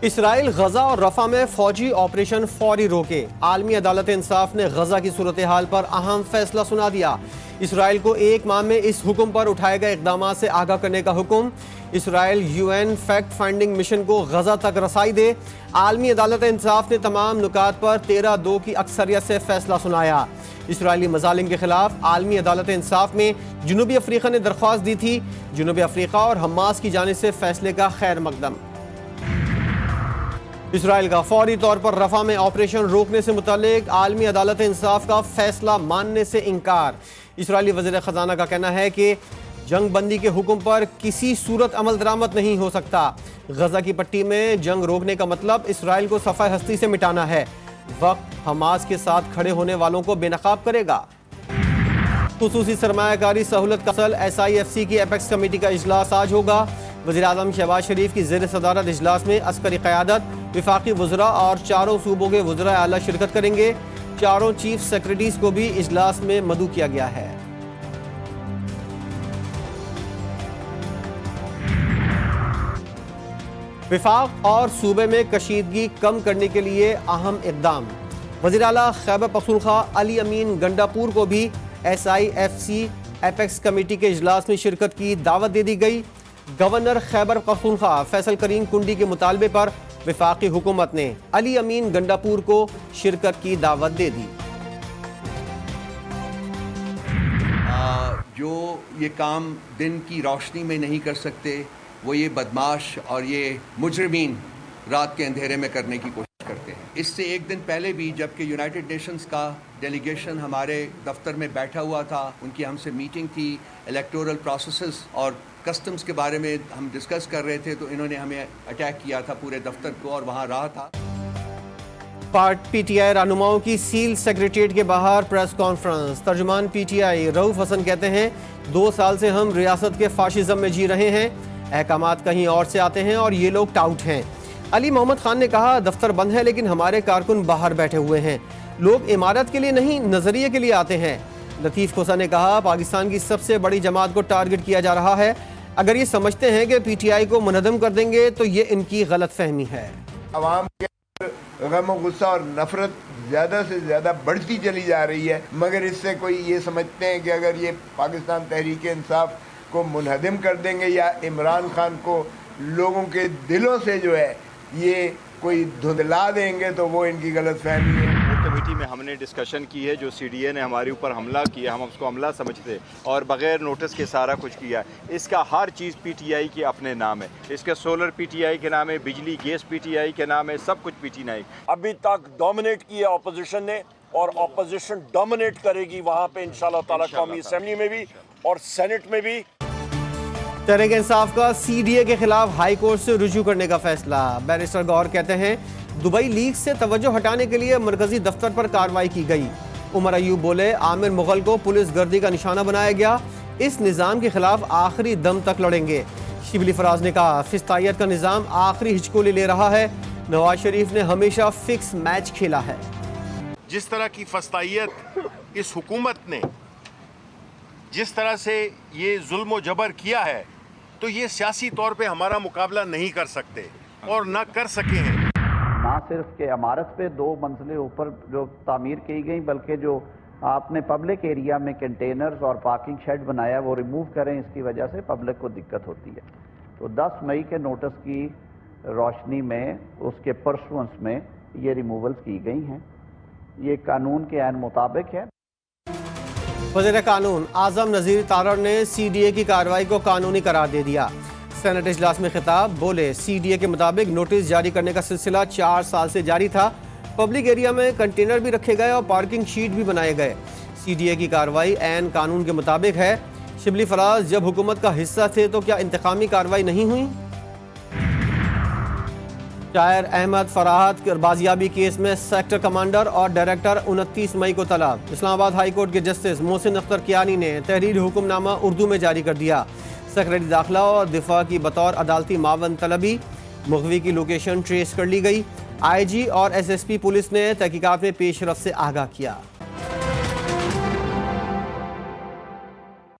اسرائیل غزہ اور رفح میں فوجی آپریشن فوری روکے۔ عالمی عدالت انصاف نے غزہ کی صورتحال پر اہم فیصلہ سنا دیا۔ اسرائیل کو 1 ماہ میں اس حکم پر اٹھائے گئے اقدامات سے آگاہ کرنے کا حکم۔ اسرائیل UN فیکٹ فائنڈنگ مشن کو غزہ تک رسائی دے۔ عالمی عدالت انصاف نے تمام نکات پر 13-2 کی اکثریت سے فیصلہ سنایا۔ اسرائیلی مظالم کے خلاف عالمی عدالت انصاف میں جنوبی افریقہ نے درخواست دی تھی۔ جنوبی افریقہ اور حماس کی جانب سے فیصلے کا خیر مقدم۔ اسرائیل کا فوری طور پر رفح میں آپریشن روکنے سے متعلق عالمی عدالت انصاف کا فیصلہ ماننے سے انکار۔ اسرائیلی وزیر خزانہ کا کہنا ہے کہ جنگ بندی کے حکم پر کسی صورت عمل درآمد نہیں ہو سکتا۔ غزہ کی پٹی میں جنگ روکنے کا مطلب اسرائیل کو صفحہ ہستی سے مٹانا ہے۔ وقت حماس کے ساتھ کھڑے ہونے والوں کو بے نقاب کرے گا۔ خصوصی سرمایہ کاری سہولت کونسل SIFC کی ایپیکس کمیٹی کا اجلاس آج ہوگا۔ وزیراعظم شہباز شریف کی زیر صدارت اجلاس میں عسکری قیادت، وفاقی وزراء اور 4 صوبوں کے وزراء اعلیٰ شرکت کریں گے۔ 4 چیف سیکرٹریز کو بھی اجلاس میں مدعو کیا گیا ہے۔ وفاق اور صوبے میں کشیدگی کم کرنے کے لیے اہم اقدام۔ وزیر اعلیٰ خیبر پختونخوا علی امین گنڈاپور کو بھی SIFC ایپیکس کمیٹی کے اجلاس میں شرکت کی دعوت دے دی گئی۔ گورنر خیبر پختونخوا فیصل کریم کنڈی کے مطالبے پر وفاقی حکومت نے علی امین گنڈاپور کو شرکت کی دعوت دے دی۔ جو یہ کام دن کی روشنی میں نہیں کر سکتے، وہ یہ بدماش اور یہ مجرمین رات کے اندھیرے میں کرنے کی کوشش کرتے ہیں۔ اس سے 1 دن پہلے بھی جبکہ یونائٹڈ نیشنز کا ڈیلیگیشن ہمارے دفتر میں بیٹھا ہوا تھا، ان کی ہم سے میٹنگ تھی، الیکٹورل پروسیسز اور کسٹمز کے بارے میں ہم ڈسکس کر رہے تھے، تو انہوں نے ہمیں اٹیک کیا تھا پورے دفتر کو، اور وہاں رہا تھا۔ PTI رہنماؤں کی سیل سیکریٹریٹ کے باہر پریس کانفرنس۔ ترجمان PTI رؤف حسن کہتے ہیں 2 سال سے ہم ریاست کے فاشزم میں جی رہے ہیں، احکامات کہیں اور سے آتے ہیں اور یہ لوگ ٹاؤٹ ہیں۔ علی محمد خان نے کہا دفتر بند ہے لیکن ہمارے کارکن باہر بیٹھے ہوئے ہیں، لوگ عمارت کے لیے نہیں نظریے کے لیے آتے ہیں۔ لطیف کھوسا نے کہا پاکستان کی سب سے بڑی جماعت کو ٹارگٹ کیا جا رہا ہے، اگر یہ سمجھتے ہیں کہ PTI کو منہدم کر دیں گے تو یہ ان کی غلط فہمی ہے۔ عوام کے غم و غصہ اور نفرت زیادہ سے زیادہ بڑھتی چلی جا رہی ہے، مگر اس سے کوئی یہ سمجھتے ہیں کہ اگر یہ پاکستان تحریک انصاف کو منہدم کر دیں گے یا عمران خان کو لوگوں کے دلوں سے جو ہے یہ کوئی دھندلا دیں گے، تو وہ ان کی غلط فہمی ہے۔ کمیٹی میں ہم نے ڈسکشن کی ہے، جو CDA نے ہمارے اوپر حملہ کیا، ہم اس کو حملہ سمجھتے اور بغیر نوٹس کے سارا کچھ کیا ہے۔ اس کا ہر چیز PTI کے اپنے نام ہے، اس کے سولر PTI کے نام ہے، بجلی گیس PTI کے نام ہے، سب کچھ PTI۔ ابھی تک ڈومینیٹ کیا اپوزیشن نے، اور اپوزیشن ڈومینیٹ کرے گی وہاں پہ انشاءاللہ تعالیٰ قومی اسمبلی میں بھی اور سینٹ میں بھی۔ تحریک انصاف کا CDA کے خلاف ہائی کورٹ سے رجوع کرنے کا فیصلہ۔ بیرسٹر گور کہتے ہیں دبئی لیگ سے توجہ ہٹانے کے لیے مرکزی دفتر پر کارروائی کی گئی۔ عمر ایوب بولے عامر مغل کو پولیس گردی کا نشانہ بنایا گیا، اس نظام کے خلاف آخری دم تک لڑیں گے۔ شبلی فراز نے کہا فسطائیت کا نظام آخری ہچکولی لے رہا ہے، نواز شریف نے ہمیشہ فکس میچ کھیلا ہے۔ جس طرح کی فسطائیت اس حکومت نے جس طرح سے یہ ظلم و جبر کیا ہے، تو یہ سیاسی طور پہ ہمارا مقابلہ نہیں کر سکتے اور نہ کر سکے ہیں۔ نہ صرف کہ عمارت پہ 2 منزلیں اوپر جو تعمیر کی گئی، بلکہ جو آپ نے پبلک ایریا میں کنٹینرز اور پارکنگ شیڈ بنایا وہ ریموو کریں، اس کی وجہ سے پبلک کو دقت ہوتی ہے۔ تو 10 مئی کے نوٹس کی روشنی میں اس کے پرسوانس میں یہ ریموولز کی گئی ہیں، یہ قانون کے عین مطابق ہے۔ وزیر قانون اعظم نذیر تارڑ نے CDA کی کارروائی کو قانونی قرار دے دیا۔ سینٹ اجلاس میں خطاب، بولے CDA کے مطابق نوٹس جاری کرنے کا سلسلہ 4 سال سے جاری تھا، پبلک ایریا میں کنٹینر بھی رکھے گئے اور پارکنگ شیٹ بھی بنائے گئے۔ CDA کی کارروائی عین قانون کے مطابق ہے۔ شبلی فراز جب حکومت کا حصہ تھے تو کیا انتقامی کارروائی نہیں ہوئی؟ شاعر احمد فراحت بازیابی کیس میں سیکٹر کمانڈر اور ڈائریکٹر 29 مئی کو طلب۔ اسلام آباد ہائی کورٹ کے جسٹس محسن اختر کیانی نے تحریر حکم نامہ اردو میں جاری کر دیا۔ سیکرٹری داخلہ اور دفاع کی بطور عدالتی معاون طلبی، مغوی کی لوکیشن ٹریس کر لی گئی۔ IG اور SSP پولیس نے تحقیقات میں پیش رفت سے آگاہ کیا۔